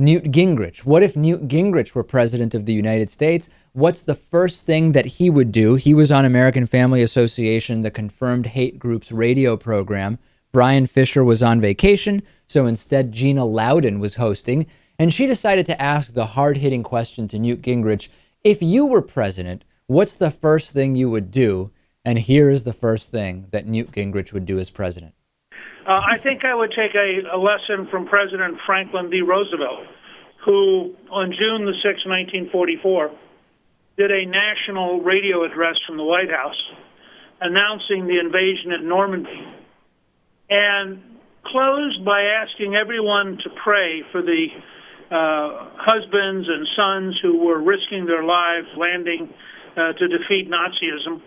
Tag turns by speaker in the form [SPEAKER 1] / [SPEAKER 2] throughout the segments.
[SPEAKER 1] Newt Gingrich. What if Newt Gingrich were president of the United States? What's the first thing that he would do? He was on American Family Association, the Confirmed Hate Group's radio program. Brian Fisher was on vacation, so instead Gina Loudon was hosting, and she decided to ask the hard-hitting question to Newt Gingrich, if you were president, what's the first thing you would do? And here is the first thing that Newt Gingrich would do as president.
[SPEAKER 2] I think I would take a lesson from President Franklin D. Roosevelt, who on June the 6th, 1944, did a national radio address from the White House announcing the invasion at Normandy, and closed by asking everyone to pray for the husbands and sons who were risking their lives landing to defeat Nazism.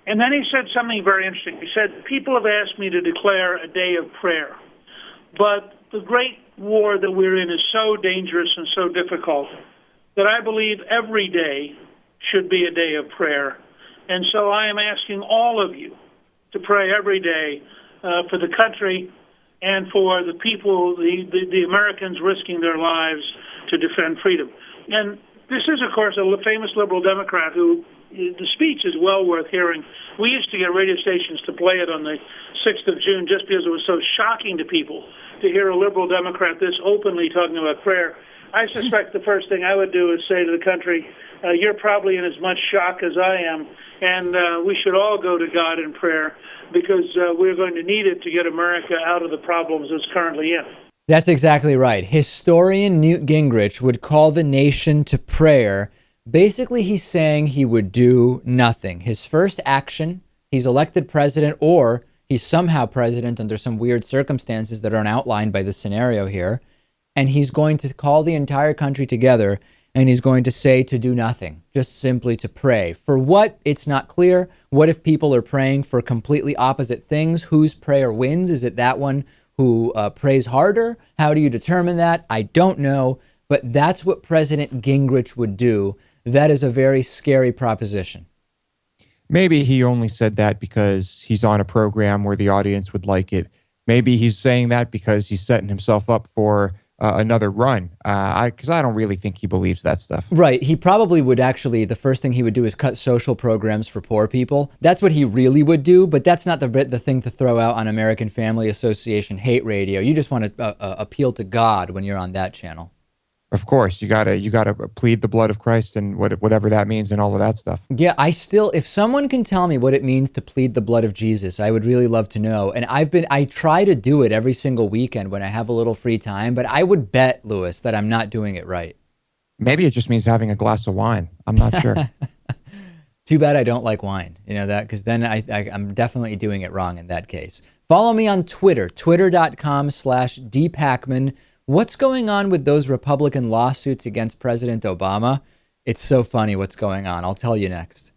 [SPEAKER 2] And then he said something very interesting. He said, people have asked me to declare a day of prayer, but the great war that we're in is so dangerous and so difficult that I believe every day should be a day of prayer. And so I am asking all of you to pray every day for the country and for the people, the Americans risking their lives to defend freedom. And this is, of course, a famous liberal Democrat who, the speech is well worth hearing. We used to get radio stations to play it on the 6th of June just because it was so shocking to people to hear a liberal Democrat this openly talking about prayer. I suspect the first thing I would do is say to the country, you're probably in as much shock as I am, and we should all go to God in prayer because we're going to need it to get America out of the problems it's currently in.
[SPEAKER 1] That's exactly right. Historian Newt Gingrich would call the nation to prayer. Basically, he's saying he would do nothing. His first action, he's elected president, or he's somehow president under some weird circumstances that aren't outlined by the scenario here, and he's going to call the entire country together, and he's going to say to do nothing, just simply to pray. For what? It's not clear. What if people are praying for completely opposite things? Whose prayer wins? Is it that one who prays harder? How do you determine that? I don't know, but that's what President Gingrich would do. That is a very scary proposition.
[SPEAKER 3] Maybe he only said that because he's on a program where the audience would like it. Maybe he's saying that because he's setting himself up for another run. Because I don't really think he believes that stuff.
[SPEAKER 1] Right. He probably would actually, the first thing he would do is cut social programs for poor people. That's what he really would do, but that's not the thing to throw out on American Family Association hate radio. You just want to appeal to God when you're on that channel.
[SPEAKER 3] Of course, you gotta plead the blood of Christ and whatever that means and all of that stuff.
[SPEAKER 1] Yeah, if someone can tell me what it means to plead the blood of Jesus, I would really love to know. And I try to do it every single weekend when I have a little free time, but I would bet, Louis, that I'm not doing it right.
[SPEAKER 3] Maybe it just means having a glass of wine. I'm not sure.
[SPEAKER 1] Too bad I don't like wine, you know that, because then I'm definitely doing it wrong in that case. Follow me on Twitter, twitter.com/dpakman. What's going on with those Republican lawsuits against President Obama? It's so funny what's going on. I'll tell you next.